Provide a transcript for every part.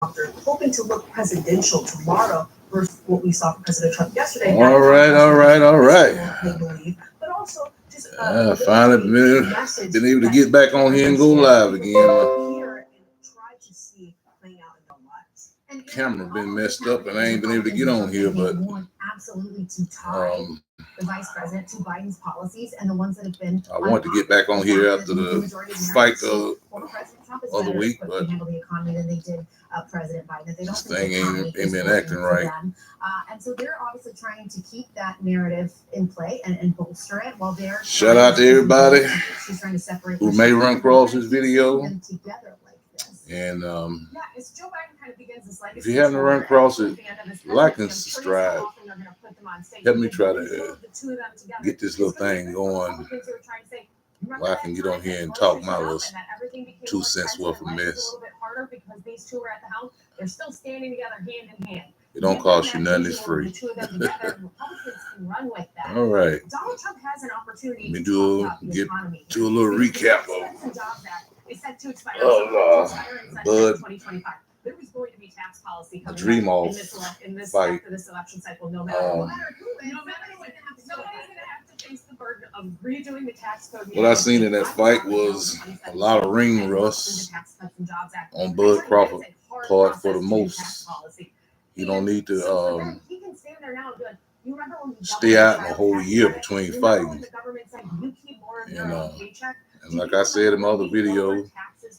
hoping to look presidential tomorrow versus what we saw from President Trump yesterday. All right. They believe, but also just Finally been able to get back on here and go live again. here and try to see playing out in their lives. Camera been messed up and I ain't been able to get on here, but absolutely to tie the vice president to Biden's policies and the ones that have been. I want to get back on here after the fight of the week, but the economy than they did President Biden. They don't this thing ain't been acting right. And so they're obviously trying to keep that narrative in play and bolster it while they're. Shout out to everybody She's trying to separate who may run across this video. Together like this. And it's Joe Biden kind of begins this if you haven't run across it, like and subscribe. Help me try to get this little thing going. Well, I can get on here and talk my little 2 cents worth of mess. They're still standing together hand in hand. It don't cost you nothing, it's free. All right. Donald Trump has an opportunity. Let me do a little recap of Bud. There was going to be tax policy coming Dream off in this fight. after this election cycle. No matter who, somebody's going to have to face the burden of redoing the tax code. What I seen in that fight was a lot of ring rust on Bud Crawford part for the most. You don't need to stay out a whole year between fighting. And like I said in my other video,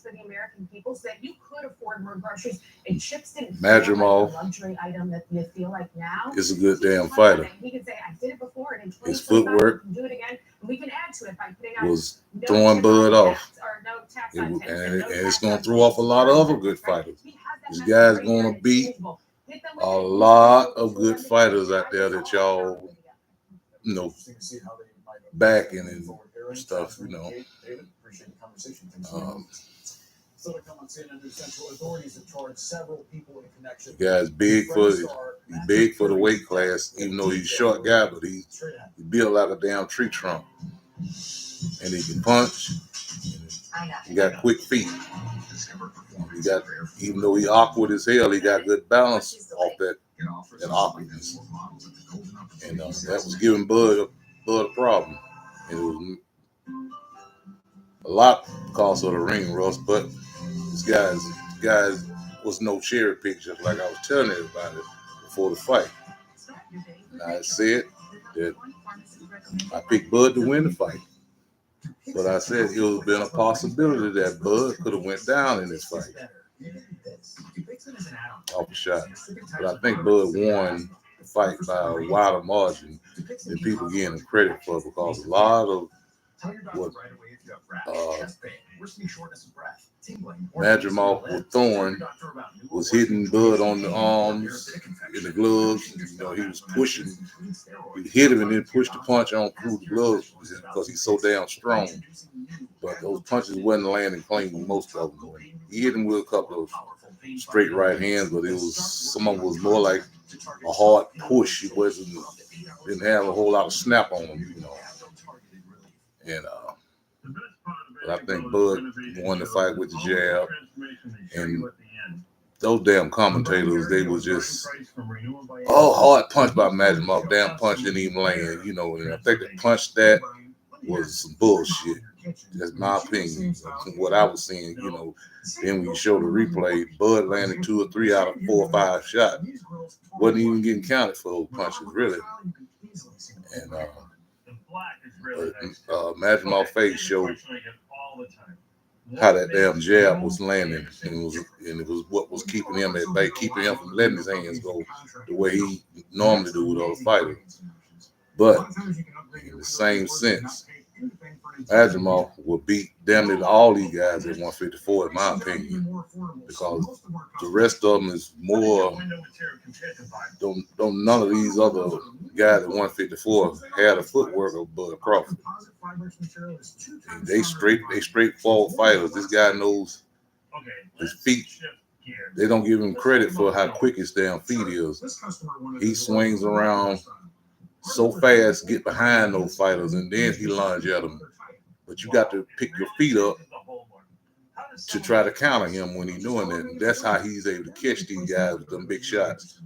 for the American people so that you could afford more groceries and chips didn't Madrimal, luxury item that you feel like now. Is a good damn fighter. He can say, I did it before, and in His footwork do it again, and we can add to it by putting out was throwing Bud off. And it's going to throw off a lot of other good fighters. This guy's going to beat a lot of good fighters out there that y'all, backing and stuff, The guy's big for the weight class, even though he's a short guy, but he built like a damn tree trunk. And he can punch. He got quick feet. Even though he's awkward as hell, he got good balance off that awkwardness. And that was giving Bud a problem. And it was a lot because of the ring rust, but this guys was no cherry pick, just like I was telling everybody before the fight. And I said that I picked Bud to win the fight, but I said it would have been a possibility that Bud could have went down in this fight off a shot. But I think Bud won the fight by a wider margin than people getting him credit for, because a lot of what Madrimal with Thorne was hitting Bud on the arms, in the gloves. He was pushing. He hit him and then pushed the punch on through the gloves because he's so damn strong. But those punches wasn't landing clean, most of them. He hit him with a couple of straight right hands, but some of them was more like a hard push. It didn't have a whole lot of snap on him, And but I think Bud won the fight with the jab. And those damn commentators, they was just, hard punch by Madrimal. Damn punch didn't even land, And I think the punch that was some bullshit. That's my opinion. From what I was seeing, Then when you show the replay, Bud landed 2 or 3 out of 4 or 5 shots. Wasn't even getting counted for those punches, really. And Madrimal face showed how that damn jab was landing, and it was what was keeping him at bay, keeping him from letting his hands go the way he normally do with other fighters. But in the same sense, Madrimal will beat damn near all these guys at 154, in my opinion, because the rest of them is more. Don't none of these other guys at 154 had a footwork of Bud Crawford. And they straightforward fighters. This guy knows his feet. They don't give him credit for how quick his damn feet is. He swings around so fast, get behind those fighters, and then he lunge at them. But you got to pick your feet up to try to counter him when he's doing that. And that's how he's able to catch these guys with them big shots.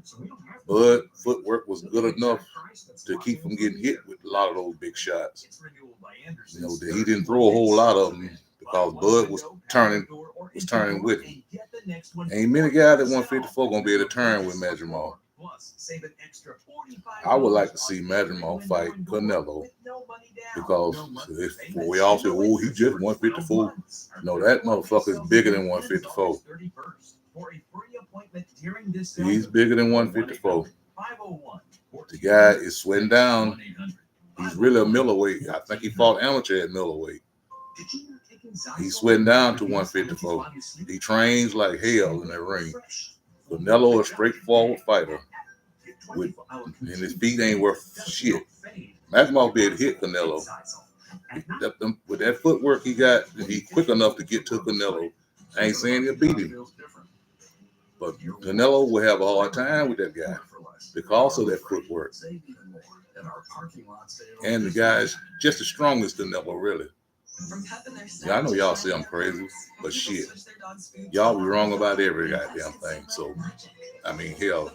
Bud footwork was good enough to keep him getting hit with a lot of those big shots. You know, that he didn't throw a whole lot of them because Bud was turning with him. Ain't many guys at 154 gonna be able to turn with Madrimal. I would like to see Madrimal fight Canelo because we all say, oh, he just 154. No, that motherfucker is bigger than 154. He's bigger than 154. The guy is sweating down. He's really a middleweight. I think he fought amateur at middleweight. He's sweating down to 154. He trains like hell in that ring. Canelo is a straightforward fighter. And his feet ain't worth shit. Madrimal be able to hit Canelo. With that footwork he got, he quick enough to get to Canelo. I ain't saying he'll beat him. But Canelo will have a hard time with that guy because of that footwork. And the guy's just as strong as Canelo, really. Yeah, I know y'all say I'm crazy, but shit, y'all be wrong about every goddamn thing. So, I mean, hell,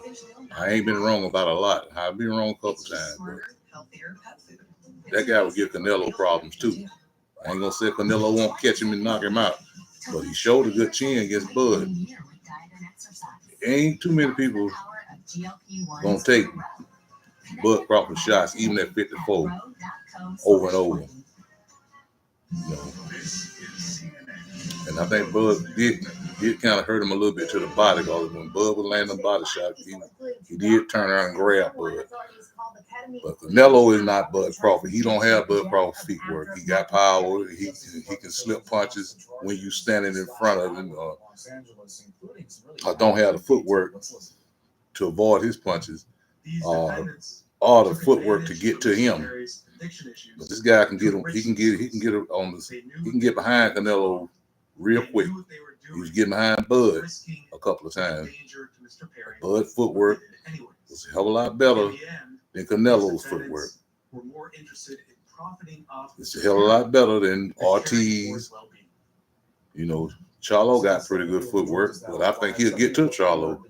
I ain't been wrong about a lot. I've been wrong a couple times, but that guy will give Canelo problems too. I ain't gonna say Canelo won't catch him and knock him out, but he showed a good chin against Bud. Ain't too many people gonna take Bud Crawford shots, even at 54, over and over. You know. And I think Bud did kind of hurt him a little bit to the body because when Bud was landing a body shot, he did turn around and grab Bud. But Canelo is not Bud Crawford. He don't have Bud Crawford's feet work. He got power. He can slip punches when you standing in front of him. Or don't have the footwork to avoid his punches. Or the footwork to get to him. But this guy can get him. He can get behind Canelo real quick. He was getting behind Bud a couple of times. Bud footwork was a hell of a lot better than Canelo's footwork. It's a hell of a lot better than Ortiz. You know, Charlo got pretty good footwork, but I think he'll get to Charlo.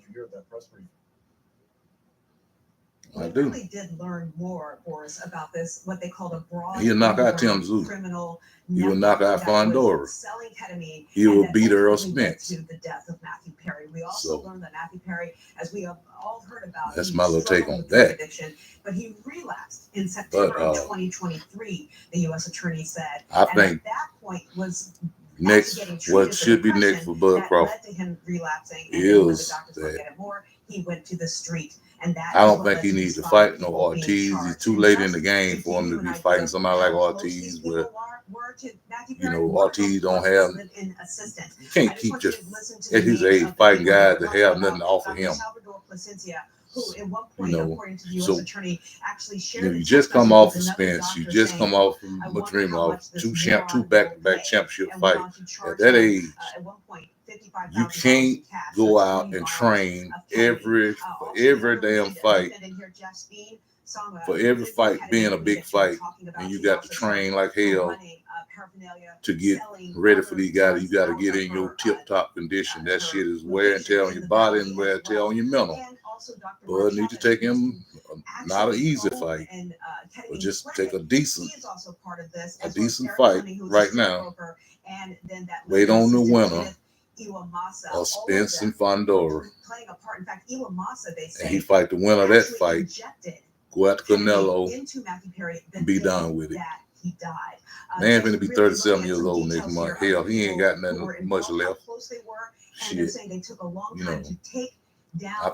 I do. Really did learn more, Boris, about this, what they called a broad He'll knock out Tim Tszyu. Criminal he will knock out Fondora. Selling ketamine. He will beat Earl Spence. To the death of Matthew Perry. We also learned that Matthew Perry, as we have all heard about, that's my little take on that. Addiction, but he relapsed in September of 2023. The U.S. attorney said. I think at that point was next. What should be next for Bud Crawford led to him relapsing, is that he went to the street. And that I don't think he needs to fight no Ortiz. He's too late in the game for him to be fighting somebody like Ortiz, where Ortiz don't have. You can't keep just at his age fighting guys that have nothing to offer him. So you just come off of Spence, you just come off from Madrimal, two back-to-back championship fights. At that age, you can't go out and train every damn fight. For every fight being a big fight, and you got to train like hell to get ready for these guys. You got to get in your tip-top condition. That shit is wear and tear on your body and wear and tear on your mental. Bud need to take him not an easy fight, but just take a decent fight right now. Wait on the winner of Spence and Fondora. And he fight the winner of that fight. Go out to Canelo and be done with it. Man finna be 37 years old next month. Hell, he ain't got nothing much left. Shit. You know, I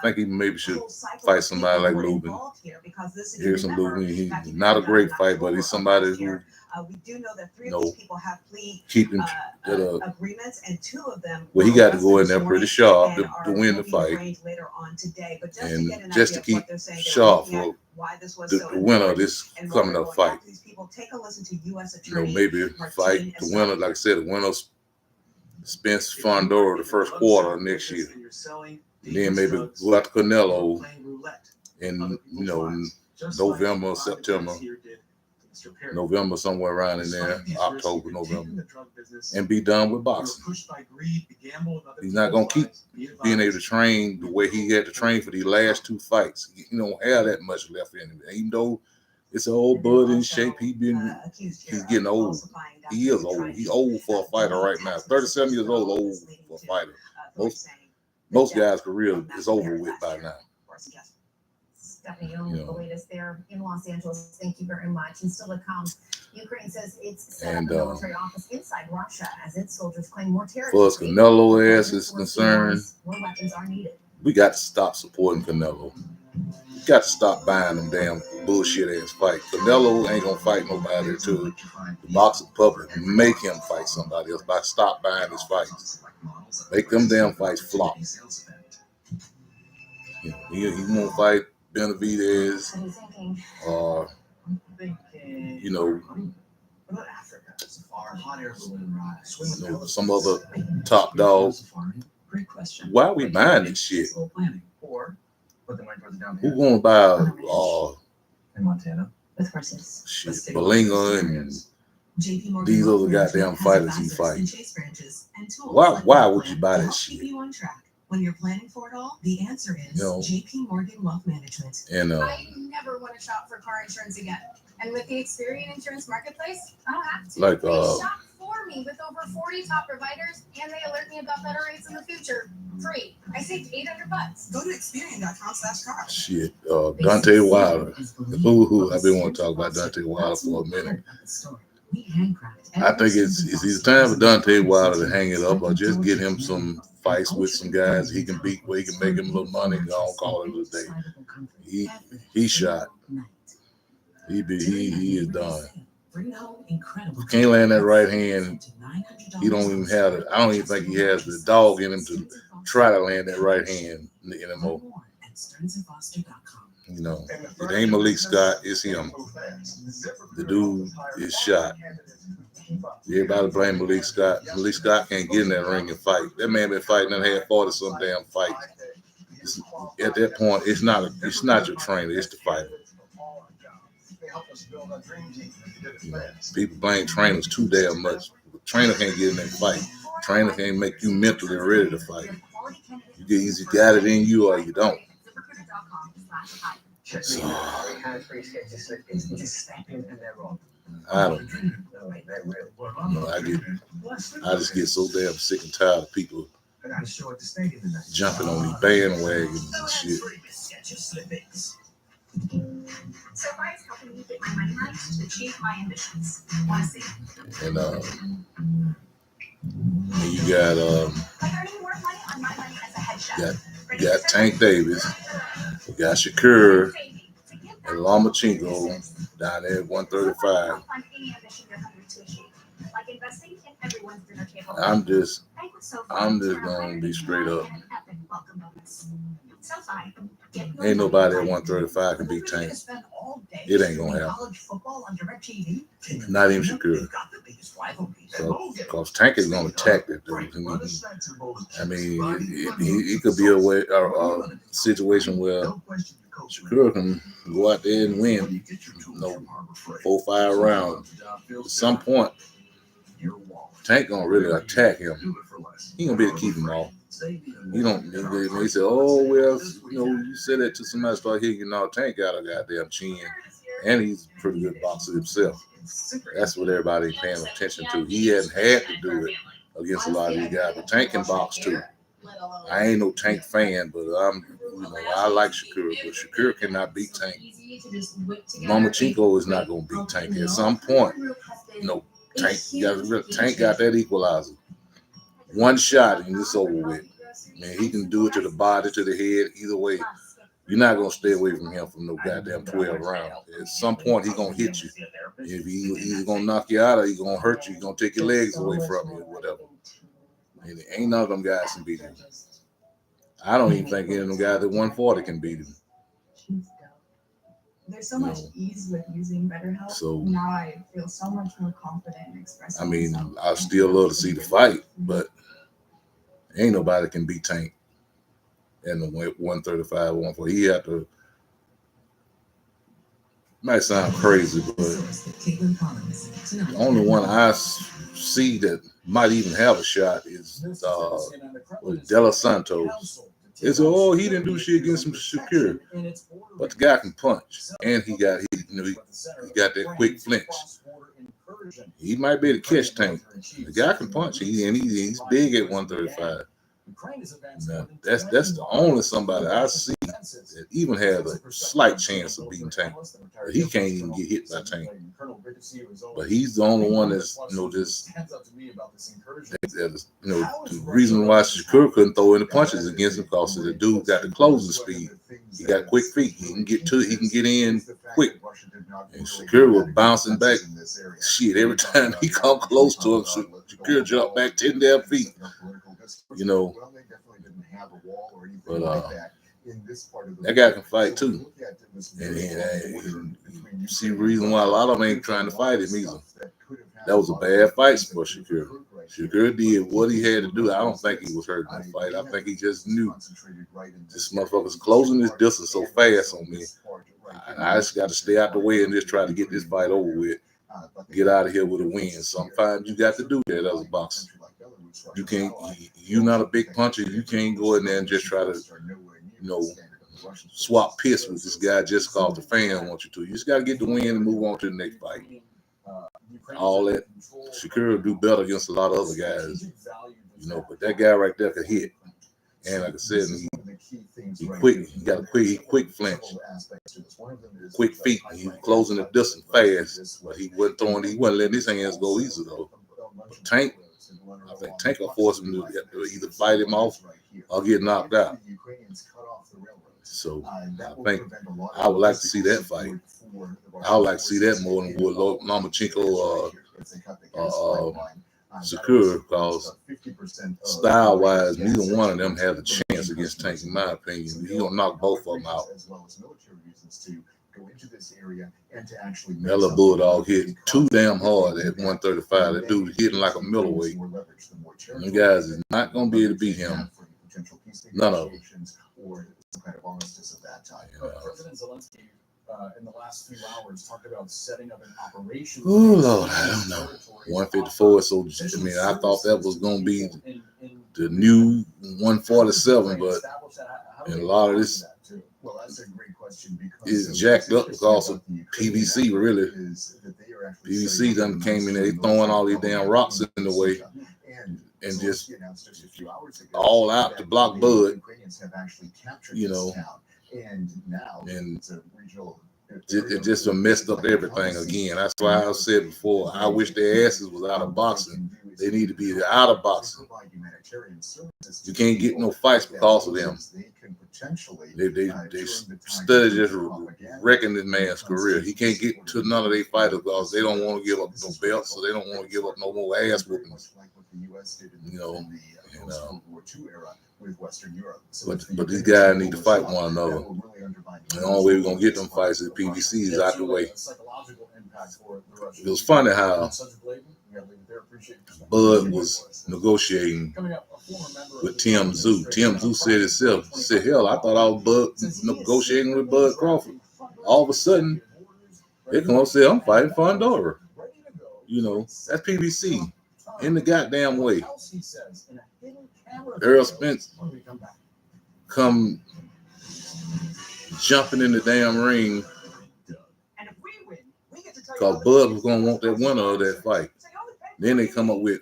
think he maybe should fight somebody like Lubin. Here's some Lubin. He's not a great fight, but he's somebody who keep him agreements, and two of them. Well, he got to go in there pretty sharp to win the fight, and just to keep sharp for the winner of this coming up fight. Maybe fight the winner, like I said, the winner of Spence Fondora the first quarter of next year. And then maybe go out to Canelo in November or September November, somewhere around in there, October, November, and be done with boxing. He's not gonna keep being able to train the way he had to train for these last 2 fights. He don't have that much left in him. Even though it's an old Bud in shape, he's getting old. He is old. He's old for a fighter right now. 37 years old for a fighter. Most guys' career is over with by now. Stephanie, the latest there in Los Angeles. Thank you very much. And still to come, Ukraine says it's set up a military office inside Russia as its soldiers claim more territory. As far as Canelo ass is concerned, more weapons are needed. We got to stop supporting Canelo. We got to stop buying them damn bullshit ass fights. Canelo ain't gonna fight nobody until the boxing public make him fight somebody else. By stop buying his fights, make them damn fights flop. He won't fight Benavidez or some other top dog. Why are we buying this shit? Who gonna buy shit, Belinga and these other goddamn fighters he fight? Why would you buy that shit? When you're planning for it all, the answer is JP Morgan Wealth Management. And I never want to shop for car insurance again. And with the Experian Insurance Marketplace, I don't have to. Like they shop for me with over 40 top providers, and they alert me about better rates in the future. Free. I saved $800. Go to Experian.com/car. Shit, Dante Wilder. I've been wanting to talk about Dante Wilder for a minute. I think it's either time for Dante Wilder to hang it up or just get him some fights with some guys he can beat where he can make him a little money and go call it a day. He shot. He is done. If he can't land that right hand, he don't even have it. I don't even think he has the dog in him to try to land that right hand anymore. It ain't Malik Scott, it's him. The dude is shot. Everybody blame Malik Scott. Malik Scott can't get in that ring and fight. That man been fighting and had 40 some damn fights. At that point, it's not your trainer, it's the fighter. People blame trainers too damn much. The trainer can't get in that fight. The trainer can't make you mentally ready to fight. You either got it in you or you don't. So, I don't know. I just get so damn sick and tired of people jumping on these bandwagons and shit. So far, it's helping me get my money right to achieve my ambitions. Want to see? And you got like earning more money on my money as a head chef. You got Tank Davis, you got Shakur, and Lomachenko down there at 135. I'm just gonna be straight up. Ain't nobody at 135 can beat Tank. It ain't gonna happen. Not even Shakur. So, because Tank is gonna attack that dude. I mean, it could be a situation where Shakur can go out there and win, 4-5 rounds. At some point, Tank gonna really attack him. He gonna be able to keep him off. You don't. They say, "Oh well, you say that to somebody start hitting you." Tank got a goddamn chin, and he's a pretty good boxer himself. That's what everybody paying attention to. He hadn't had to do it against a lot of these guys, but Tank can box too. I ain't no Tank fan, but I like Shakur, but Shakur cannot beat Tank. Lomachenko is not gonna beat Tank at some point. Tank got that equalizer. One shot and it's over with. Man, he can do it to the body, to the head, either way. You're not gonna stay away from him from no goddamn 12 rounds. At some point, he's gonna hit you. If he's gonna knock you out or he's gonna hurt you, he's gonna take your legs away from you or whatever. And ain't none of them guys can beat him. I don't even think any of them guys at 140 can beat him. There's so much ease with using BetterHelp. So now I feel so much more confident in expressing. I mean, I still love to see the fight, but ain't nobody can beat Tank in the 135, 140. He had to might sound crazy, but the only one I see that might even have a shot is De Los Santos. It's he didn't do shit against him Shakur, but the guy can punch, and he got got that quick flinch. He might be able to catch Tank. The guy can punch, he's big at 135. Now, that's the only somebody I see that even has a slight chance of beating Tank. But he can't even get hit by Tank. But he's the only one that's the reason why Shakur couldn't throw any punches against him because the dude got the closing speed. He got quick feet. He can get in quick. And Shakur was bouncing back. Shit, every time he come close to him, Shakur jumped back 10 damn feet. But that guy can fight too. And you see the reason why a lot of them ain't trying to fight him either. That was a bad fight for Shakur. Shakur did what he had to do. I don't think he was hurt in the fight. I think he just knew this motherfucker's closing this distance so fast on me. I just got to stay out the way and just try to get this fight over with. Get out of here with a win. Sometimes you got to do that as a boxer. You can't. You're not a big puncher. You can't go in there and just try to, swap piss with this guy just because the fan wants you to. You just got to get the win and move on to the next fight. All that Shakur will do better against a lot of other guys, But that guy right there could hit, and like I said, he quick. He got a quick flinch, quick feet. He was closing the distance fast, but he wasn't letting his hands go easy though. But Tank. I think Tank will force him to either fight him off or get knocked out. So I think I would like to see that fight. I would like to see that more than what Lomachenko Shakur, because style-wise, neither one of them has a chance against Tank, in my opinion. He's going to knock both of them out. That little bulldog hit too damn hard at 135. That dude hitting like a middleweight. Them guys is not going to be able to beat him. None of them. President Zelensky in the last few hours talked about setting up an operation. Oh Lord, I don't know. 154. So I thought that was going to be the new 147, but in a lot of this. Well, that's a great question is jacked up because of PVC, really. PVC done came in there, they throwing all these damn rocks in the way and just all out to block Bud, and it just messed up everything again. That's why I said before, I wish their asses was out of boxing. They need to be out of boxing. You can't get no fights because of them. They study just wrecking this man's career. He can't get to none of their fighters because they don't want to give up no belts, so they don't want to give up no more ass whoopings. But these guys need to fight one another. The only way we're gonna get them fights is PVC is out the way. It was funny how Bud was negotiating with Tim Tszyu. Tim Tszyu said himself, hell, I thought I was negotiating with Bud Crawford. All of a sudden, they come up and say, I'm fighting for Andorra. That's PVC in the goddamn way. Earl Spence come jumping in the damn ring because Bud was going to want that winner of that fight. Then they come up with,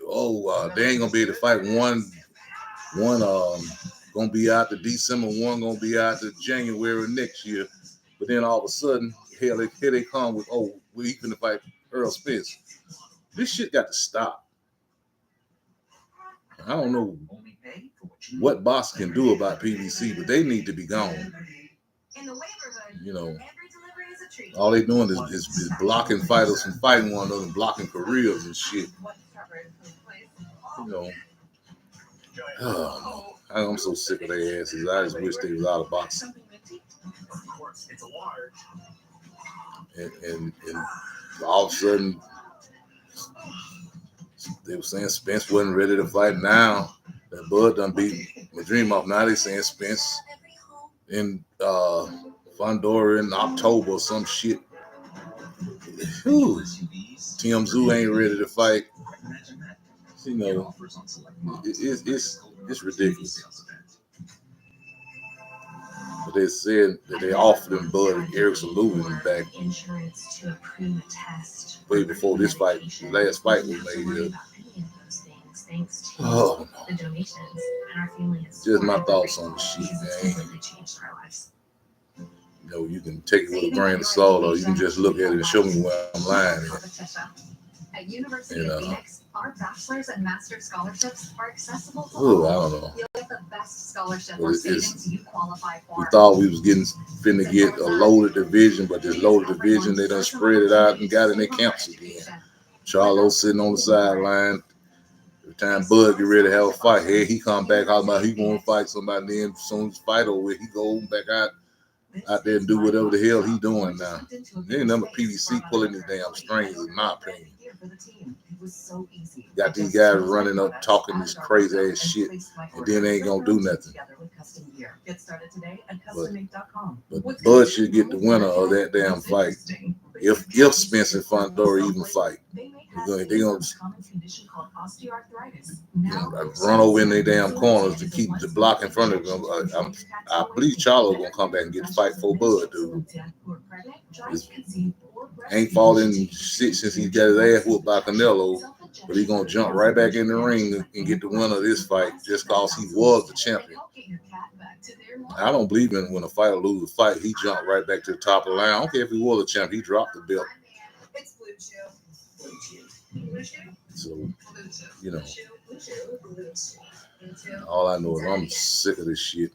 they ain't going to be able to fight one going to be out to December, one going to be out to January next year. But then all of a sudden, here they come with, we're going to fight Earl Spence. This shit got to stop. I don't know what box can do about PVC, but they need to be gone. All they doing is blocking fighters from fighting one another, blocking careers and shit. I'm so sick of their asses. I just wish they was out of boxing. And all of a sudden, they were saying Spence wasn't ready to fight. Now that Bud done beat Madrimov, now they saying Spence in Fondora in October or some shit. whew, Tim Zoo ain't ready to fight. You know, it's ridiculous. But they said that they offered him Bud Erickson Lubin back way before this fight. The last fight was made. Oh no. Just my thoughts on the shit, man. You know, you can take it with a grain of salt, or you can just look at it and show me where I'm lying at University of Phoenix, our bachelor's and master's scholarships are accessible to all. I don't know. You'll get the best scholarship or savings you qualify for. We thought we was finna get a loaded division, but this loaded division, they done spread it out and got in their camps again. Charlo sitting on the sideline. Every time Bud get ready to have a fight, hey, he come back, how about he gonna fight somebody, then as soon as the fight over, he go back out there and do whatever the hell he doing now. There ain't number PVC pulling these damn strings, in my opinion. Got these guys running up talking this crazy ass shit, and then they ain't gonna do nothing. But Bud should get the winner of that damn fight. If Spence and Fundora even fight, they gonna run over in their damn corners to keep the block in front of them. I believe Charlo gonna come back and get the fight for Bud, dude. Ain't fought in shit since he got his ass whooped by Canelo, but he gonna jump right back in the ring and get the winner of this fight just cause he was the champion. I don't believe in when a fighter loses a fight, he jumped right back to the top of the line. I don't care if he was a champion, he dropped the belt. So, you know, all I know is I'm sick of this shit.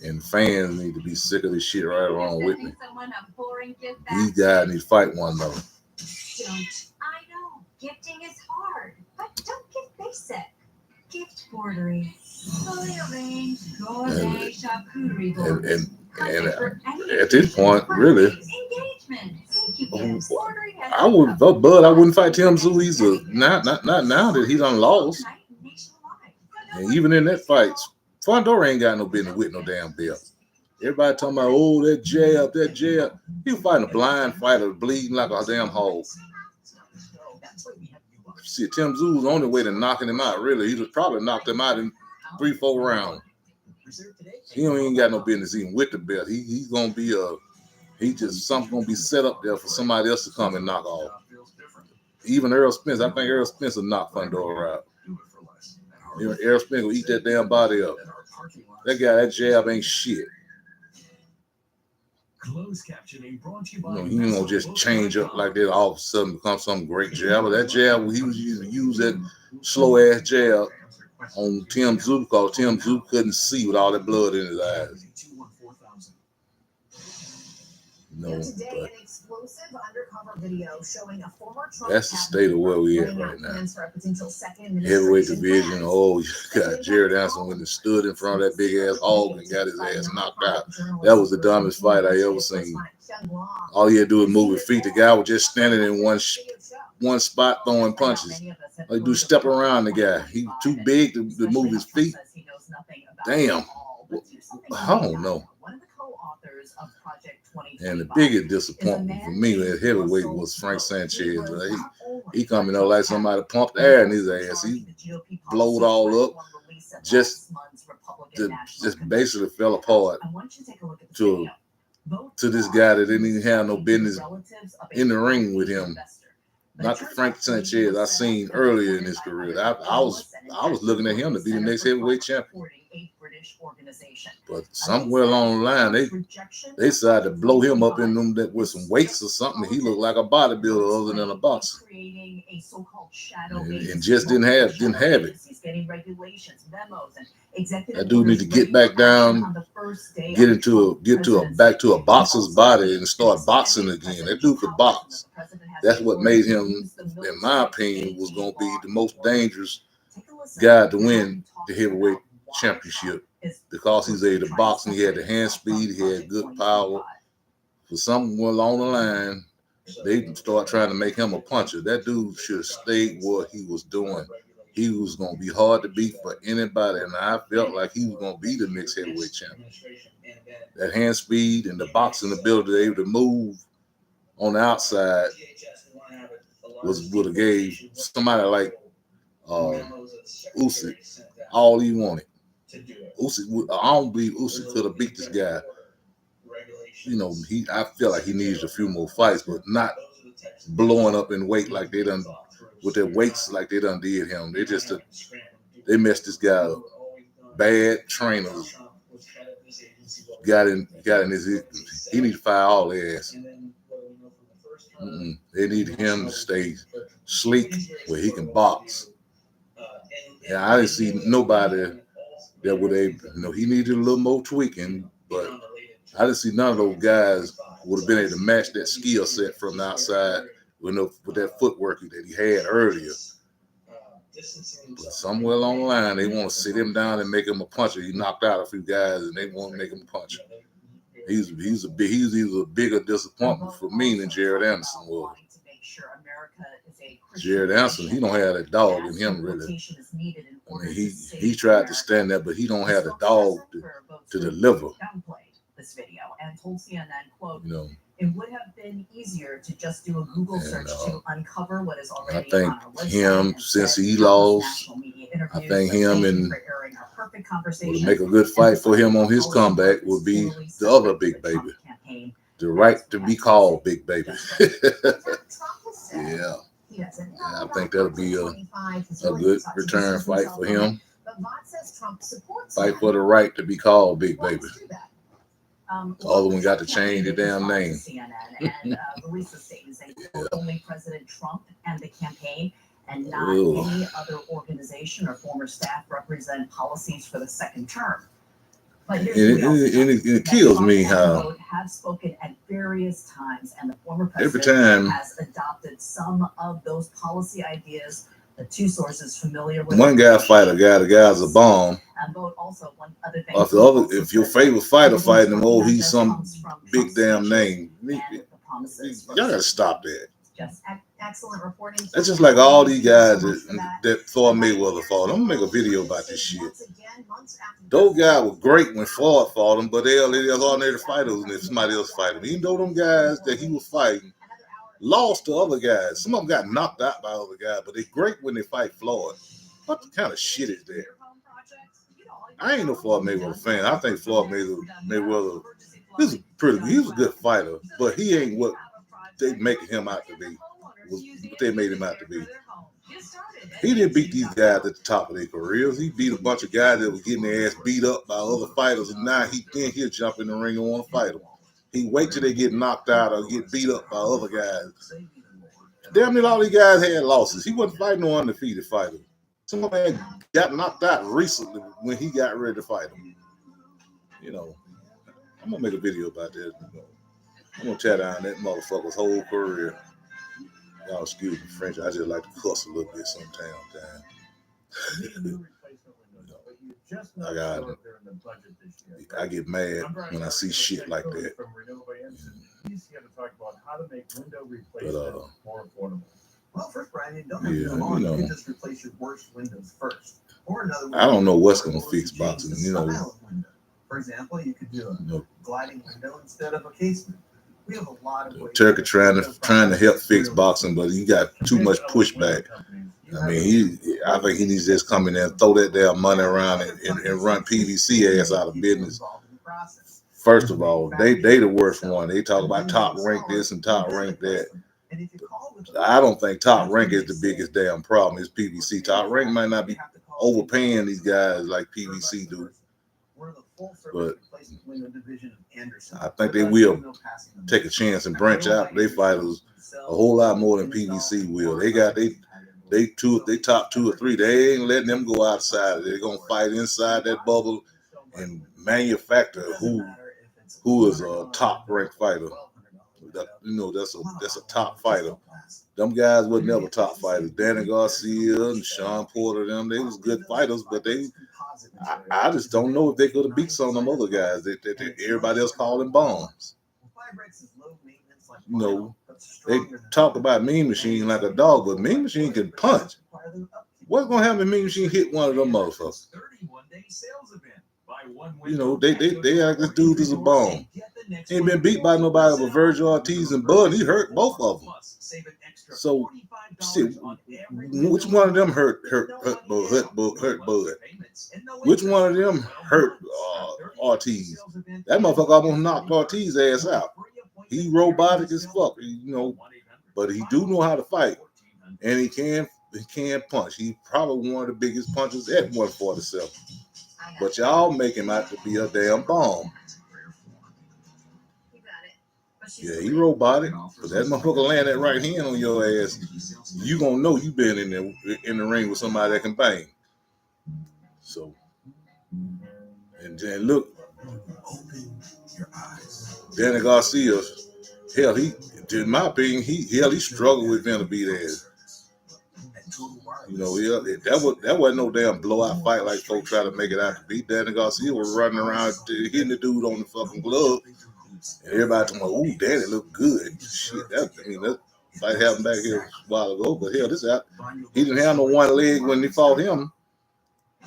And fans need to be sick of this shit right along with me. These guys need to fight one another. I know, gifting is hard, but don't get basic. Gift bordering, fully arranged, gourmet charcuterie boards. And at this point, really, I would vote Bud. I wouldn't fight Tim Zoo either. Not now that he done lost. And even in that fight, Fundora ain't got no business with no damn belt. Everybody talking about, oh, that jab. He was fighting a blind fighter, bleeding like a damn hole. Shit, Tim Zoo was the only way to knocking him out, really. He was probably knocked him out in 3-4 rounds. He don't even got no business even with the belt. He's gonna be something gonna be set up there for somebody else to come and knock off. Even Errol Spence, I think Errol Spence will knock Fundora out. You know, Errol Spence will eat that damn body up. That guy, that jab ain't shit. You know, he ain't gonna just change up like that all of a sudden become some great jab. But that jab, he was using to use that slow ass jab on Tim Zoo because Tim Zoo couldn't see with all that blood in his eyes. No, but that's the state of where we at right now. Heavyweight division. Oh, you got Jared Anderson when he stood in front of that big ass hog and got his ass knocked out. That was the dumbest fight I ever seen. All he had to do was move his feet. The guy was just standing in one spot throwing punches. All he do is step around the guy. He too big to move his feet. Damn. I don't know. And the biggest disappointment for me at heavyweight was Frank Sanchez. He coming out like somebody pumped air in his ass. He blowed all up. Just basically fell apart to this guy that didn't even have no business in the ring with him. Not the Frank Sanchez I seen earlier in his career. I was looking at him to be the next heavyweight champion. But somewhere along the line, they decided to blow him up in them with some weights or something. He looked like a bodybuilder other than a boxer. And just didn't have it. That dude need to get back down, back to a boxer's body and start boxing again. That dude could box. That's what made him, in my opinion, was going to be the most dangerous guy to win the heavyweight championship because he's able to box and he had the hand speed, he had good power. For somewhere along the line, they start trying to make him a puncher. That dude should have stayed what he was doing. He was going to be hard to beat for anybody, and I felt like he was going to be the next heavyweight champion. That hand speed and the boxing ability, able to move on the outside would have gave somebody like Usyk all he wanted. Usyk, I don't believe Usyk could have beat this guy. You know, I feel like he needs a few more fights, but not blowing up in weight like they done with their weights like they done did him. They messed this guy up. Bad trainers got in his. He need to fire all their ass. They need him to stay sleek where he can box. Yeah, I didn't see nobody that would he needed a little more tweaking, but I didn't see none of those guys would have been able to match that skill set from the outside with that footwork that he had earlier. But somewhere along the line, they want to sit him down and make him a puncher. He knocked out a few guys, and they want to make him a puncher. He's a bigger disappointment for me than Jared Anderson was. Jared Anderson, he don't have that dog in him really. I mean, he tried to stand there, but he don't have the dog to deliver. This video and told CNN, quote, it would have been easier to just do a Google search to uncover what is already I think on our website. him, since he lost, I think him and would make a good fight for him on his comeback would be the other Big Baby. The right to be called Big Baby. Yeah. I think that'll be a good return fight for him. Fight for the right to be called Big Baby. The other one got to change the damn name. And release a statement saying only President Trump and the campaign and not any other organization or former staff represent policies for the second term. But it kills me how have spoken at various times, and the former president has adopted some of those policy ideas. The two sources familiar with one guy fight a guy, the guy's a bomb. And also one other thing. If your favorite fighter fighting him, he's some big damn name. Y'all gotta stop that. Just excellent reporting. That's just like all these guys that Floyd Mayweather fought. I'm gonna make a video about this shit. Those guys were great when Floyd fought them, but they're ordinary fighters, and if somebody else fight them, even though them guys that he was fighting lost to other guys. Some of them got knocked out by other guys, but they're great when they fight Floyd. What kind of shit is that? I ain't no Floyd Mayweather fan. I think Floyd Mayweather he's a good fighter, but he ain't what they making him out to be. What they made him out to be. He didn't beat these guys at the top of their careers. He beat a bunch of guys that was getting their ass beat up by other fighters, and now he'll jump in the ring and want to fight them. He wait till they get knocked out or get beat up by other guys. Damn near all these guys had losses. He wasn't fighting no undefeated fighter. Some of them got knocked out recently when he got ready to fight him. I'm gonna make a video about that. I'm gonna tear down that motherfucker's whole career. Y'all excuse me, French. I just like to cuss a little bit sometimes. I get mad when I see shit like that. Well, first, Brian, don't have to go long. You can just replace your worst windows first. Or another I don't know what's going to fix boxing. For example, you could do a gliding window instead of a casement. We have a lot of Turkey trying to help fix boxing, but he got too much pushback. I mean, I think he needs to just come in there and throw that damn money around and run PVC ass out of business. First of all, they the worst one. They talk about top rank this and top rank that. I don't think top rank is the biggest damn problem. It's PVC. Top rank might not be overpaying these guys like PVC do, but I think they will take a chance and branch out their fighters a whole lot more than PVC will. They top 2 or 3. They ain't letting them go outside. They're gonna fight inside that bubble and manufacture who is a top ranked fighter. That's a top fighter. Them guys were never top fighters. Danny Garcia and Sean Porter, they was good fighters, but I just don't know if they could have beat some of them other guys that everybody else calling bombs. They talk about Mean Machine like a dog, but Mean Machine can punch. What's gonna happen if Mean Machine hit one of them motherfuckers? They act this dude is a bomb. He ain't been beat by nobody but Virgil Ortiz and Bud. He hurt both of them. So, shit, which one of them hurt Bud? Which one of them hurt Ortiz? That motherfucker almost knocked Ortiz ass out. He robotic as fuck, you know, but he do know how to fight, and he can punch. He probably one of the biggest punchers at 147. But y'all make him out to be a damn bomb. Yeah, he robotic. But that motherfucker land that right hand on your ass, you gonna know you been in the ring with somebody that can bang. So, and then look, Danny Garcia, hell, in my opinion, he struggled with Benavidez ass. You know, that wasn't no damn blowout fight like folks try to make it out to be. Danny Garcia was running around hitting the dude on the fucking glove. And everybody talking about, ooh, Danny look good. Shit, that fight happened back here a while ago. But hell, he didn't have no one leg when he fought him.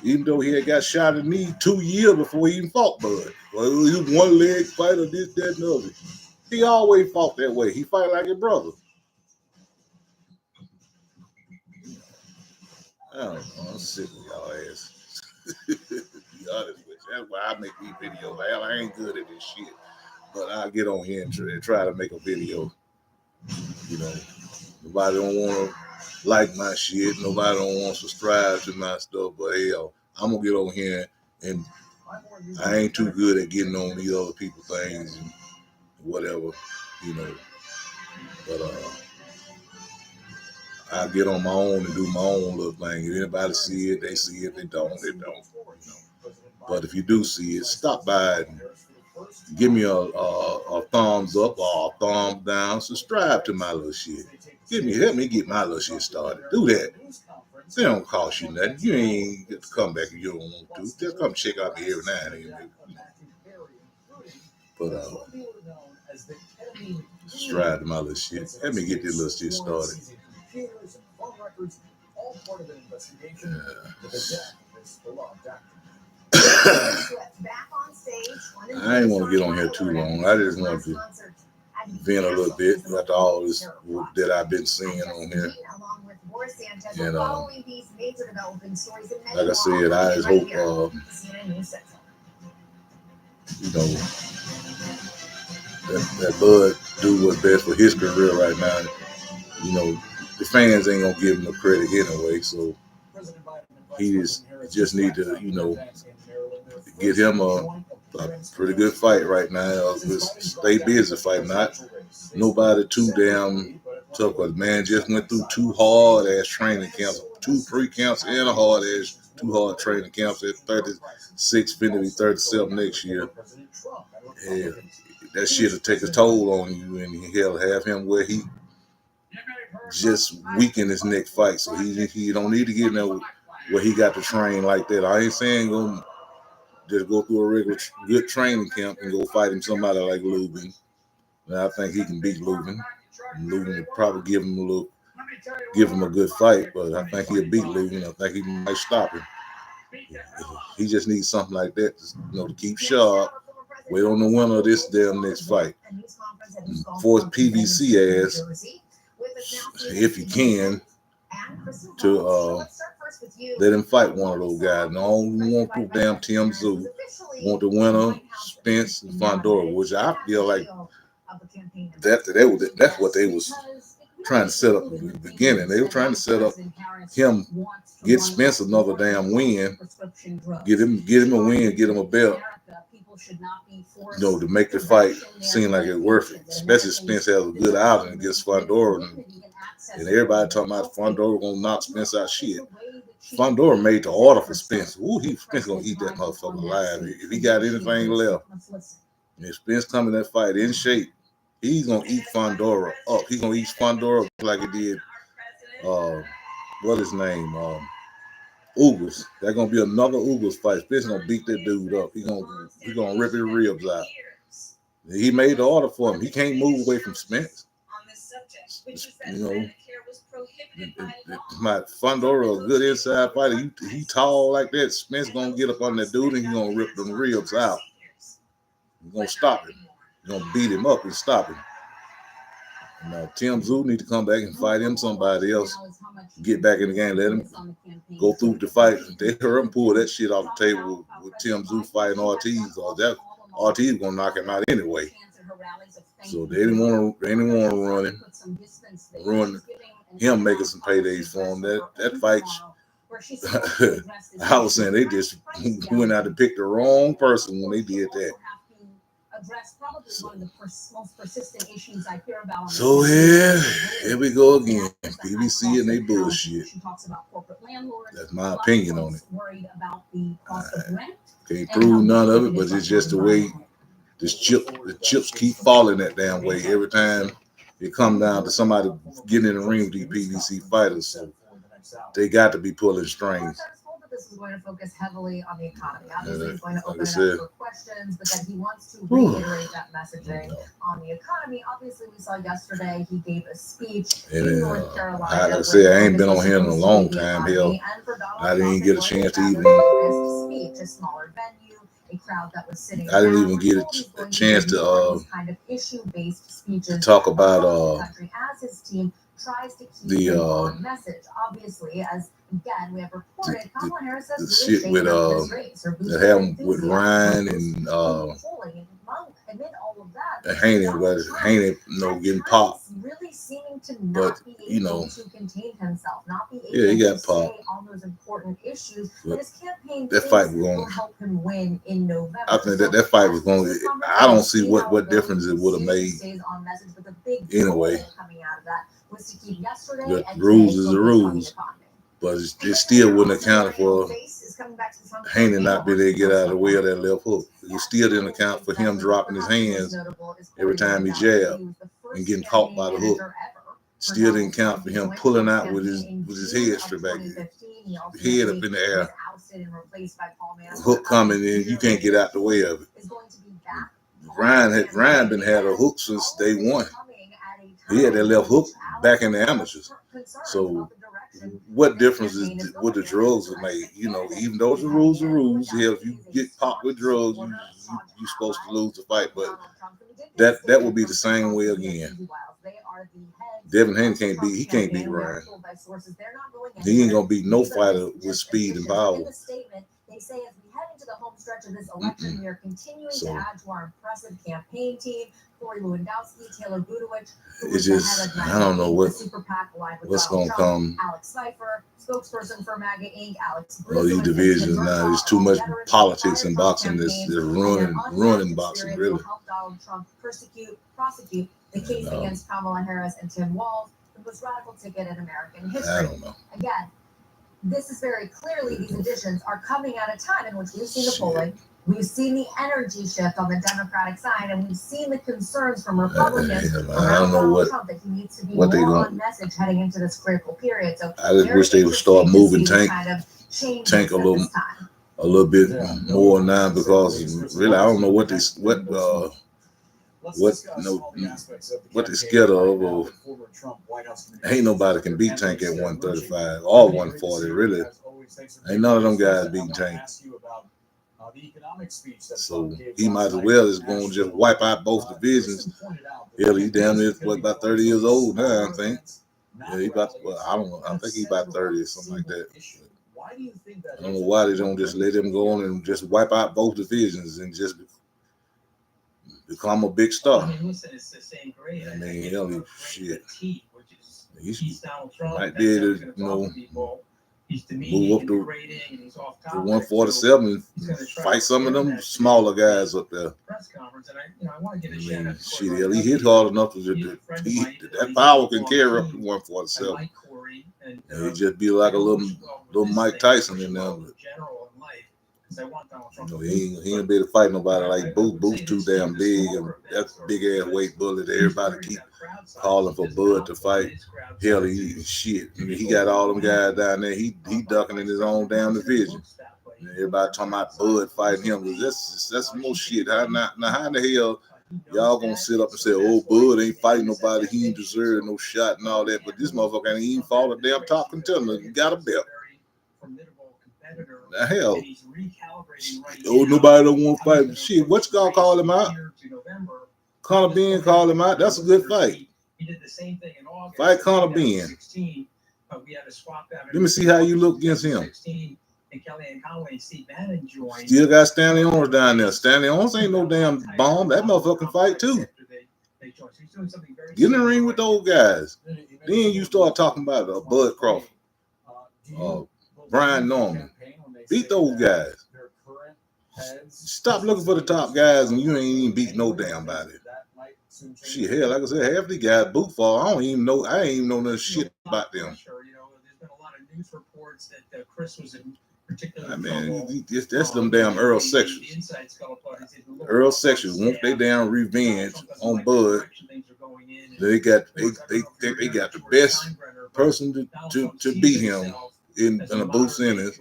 Even though he had got shot in the knee 2 years before he even fought Bud. Well, he was one leg fighter, this, that, and the other. He always fought that way. He fight like his brother. I don't know. I'm sick of y'all ass. To be honest with you. That's why I make these videos. Hell, I ain't good at this shit. But I'll get on here and try to make a video. You know, nobody don't want to like my shit. Nobody don't want to subscribe to my stuff. But hell, I'm going to get on here and I ain't too good at getting on these other people's things and whatever, you know. But I get on my own and do my own little thing. If anybody see it, they see it. They don't, they don't. You know. But if you do see it, stop by and give me a thumbs up or a thumbs down. Subscribe to my little shit. Help me get my little shit started. Do that. They don't cost you nothing. You ain't get to come back if you don't want to. Just come check out me every now and then. But subscribe to my little shit. Let me get this little shit started. I ain't want to get on here too long. I just want to vent a little bit after all this that I've been seeing on here. And like I said, I just hope you know that Bud do what's best for his career right now. You know, the fans ain't gonna give him the credit anyway, so he just need to, you know, get him a pretty good fight right now. Just stay busy fighting, not nobody too damn tough. Cause man just went through 2 hard ass training camps, 2 pre-camps and a hard ass 2 hard training camps at 36, finna be 37 next year. And that shit'll take a toll on you, and he'll have him where he just weaken his next fight. So he don't need to get in there where he got to train like that. I ain't saying go just go through a regular good training camp and go fight him somebody like Lubin. And I think he can beat Lubin. Lubin will probably give him a good fight, but I think he'll beat Lubin. I think he might stop him. He just needs something like that, you know, to keep sharp. Wait on the winner of this damn next fight. Force PVC ass, if you can, to let him fight one of those guys. No, I don't want to damn Tim Zoo. Want the winner, Spence and Fondora, which I feel like that's what they was trying to set up in the beginning. They were trying to set up him, get Spence another damn win, get him a win, get him a belt. You know, to make the fight seem like it's worth it. Especially Spence has a good outing against Fondora, and everybody talking about Fondora gonna knock Spence out. Shit, Fondora made the order for Spence. Ooh, Spence gonna eat that motherfucker alive. If he got anything left, and if Spence come in that fight in shape, he's gonna eat Fondora up. He's gonna eat Fondora up like he did. What his name? Ugas. That's gonna be another Ugas fight. Spence gonna beat that dude up. He gonna rip his ribs out. He made the order for him. He can't move away from Spence. You know, my Fondora, a good inside fighter. He tall like that. Spence gonna get up on that dude and he gonna rip them ribs out. He's gonna stop him. gonna beat him up and stop him. Now Tim Tszyu need to come back and fight him somebody else. Get back in the game. Let him go through the fight. They hurt him, pull that shit off the table with Tim Tszyu fighting Ortiz, or that Ortiz gonna knock him out anyway. So they didn't want to run him making some paydays for him. That fight, I was saying they just went out and picked the wrong person when they did that. So yeah, here we go again. BBC and they bullshit. That's my opinion on it. Can't prove none of it, but it's just the way the chips keep falling that damn way every time it come down to somebody getting in the ring with these PVC fighters. So they got to be pulling strings. This is going to focus heavily on the economy. Obviously, he's going to open it up for questions, but then he wants to reiterate that messaging on the economy. Obviously, we saw yesterday he gave a speech in North Carolina. Like I said, I ain't been on here in a long time. Hell, I didn't get a chance to even. Speech, a smaller venue, a crowd that was sitting. I didn't even get a chance to kind of issue-based speeches. Talk about as his team tries to keep the message. Obviously, as again we have reported, Kamala Harris has the shit with that happened with Ryan and Haney, getting popped. Really seeming to not be able to contain himself, not be able he got to popped stay on those important issues. But his campaign that fight was going to help him win in November. I think that fight was going to. I don't see what difference it would have made. Anyway, the rules is the rules, but it still wouldn't account for Haney not being able to get out of the way of that left hook. It still didn't account for him dropping his hands every time he jabbed and getting caught by the hook. Still didn't count for him pulling out with his head straight back, head up in the air. Hook coming in, you can't get out the way of it. Ryan been had a hook since day one. He had that left hook back in the amateurs. So what difference is what the drugs have made? Even though the rules are rules, if you get popped with drugs, you're supposed to lose the fight. But that would be the same way again. Devin Haney can't beat Ryan. He ain't gonna beat no fighter with speed and power. They say as we head into the home stretch of this election, we are continuing to add to our impressive campaign team. Corey Lewandowski, Taylor Budowich. It's just, I don't know what's going to come. Alex Cipher, spokesperson for MAGA Inc. Alex these divisions now, there's too much politics in boxing. That's ruining boxing, really. Help Donald Trump prosecute the case against Kamala Harris and Tim Walz, the most radical ticket in American history. I don't know. Again, this is very clearly, these additions are coming at a time in which we've seen the polling, we've seen the energy shift on the Democratic side, and we've seen the concerns from Republicans around Donald Trump that he needs to be more on message heading into this critical period. So I just wish they would start moving Tank a little bit more now, because really I don't know what they're scared of. Or ain't nobody can beat Tank at 135 or 140. Really, ain't none of them guys beating Tank. So he might as well is going to just wipe out both divisions. Hell, he damn near about 30 years old now, I think. Yeah, he about, I don't know. I think he's about 30 or something like that. I don't know why they don't just let him go on and just wipe out both divisions and just become a big star. I mean, hell, shit. He might be able to, move up to 147 and fight some of them smaller guys up there. I mean, shit, he hit hard enough that power can carry up to 147. And he just be like a little Mike Tyson in there. He ain't be able to fight nobody like Booth. Booth's too damn big. And that's big ass weight bullet. Everybody keep calling for Bud to fight. Hell, shit. I mean, he got all them guys down there. He ducking in his own damn division. And everybody talking about Bud fighting him. That's more shit. How in the hell y'all gonna sit up and say, oh, Bud ain't fighting nobody, he ain't deserve no shot and all that? But this motherfucker ain't even fought a damn top contender. He got a belt. The hell. Oh, nobody don't want to fight. Shit, what you gonna call him out? Conor Ben called him out. That's a good fight. He did the same thing in August. Fight Conor Ben. We had a swap out. Let me see how you look against him. And Kellyanne Conway and Steve Bannon joined. Still got Stanley Owens down there. Stanley Owens ain't no damn bomb. That motherfucking fight too. Get in the ring with those guys. Then you start talking about Bud Crawford, Brian Norman. Beat those guys. Stop looking for the top guys and you ain't even beat no damn body. Shit, hell, like I said, half the guys boot fall. I ain't even know no shit about them. There's been a lot of news reports that Chris was in particular. I mean, that's them damn Earl sections. Earl sections want they damn revenge on Bud. They got the best person to beat him in a booth in it,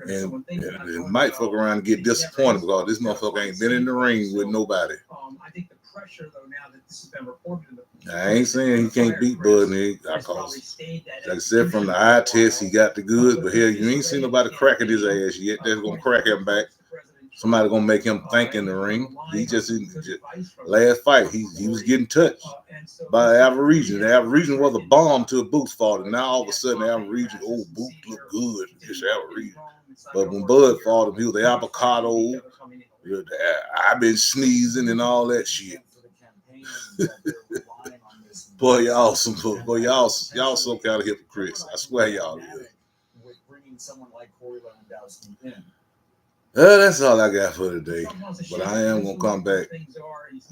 and might fuck around and get disappointed because this motherfucker ain't been in the ring with nobody. I think the pressure though now that this has been reported. I ain't saying he can't beat Bud. Like I said, from the eye test, he got the goods, but hell, you ain't seen nobody cracking his ass yet. That's gonna crack him back. Somebody gonna make him think in the ring. He just last fight, he was getting touched by the Aborigine. The Aborigine was a bomb to a Boots fought, and now all of a sudden the Aborigine, oh, Boots look good. It's Aborigine. But when Bud fought him, he was the avocado. I've been sneezing and all that shit. Boy, y'all some kind of hypocrites. I swear y'all is. That's all I got for today. But I am gonna come back.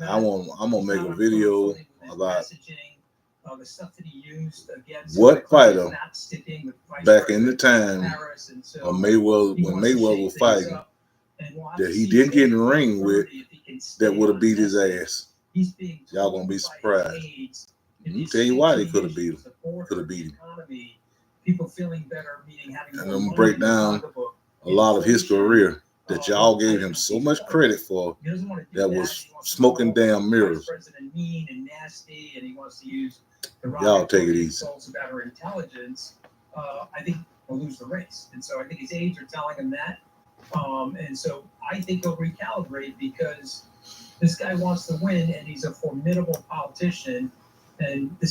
I'm gonna make a video about what fighter back in the time of Mayweather, when Mayweather was fighting, that he didn't get in the ring with, that would have beat his ass. Y'all gonna be surprised. Let me tell you why they could have beat him. People feeling better, meaning having. And I'm gonna break down a lot of his career that y'all gave him so much credit for, that was smoking damn mirrors. Y'all take it easy. About her intelligence, I think will lose the race, and so I think his aides are telling him that, and so I think he'll recalibrate because this guy wants to win, and he's a formidable politician, and this is.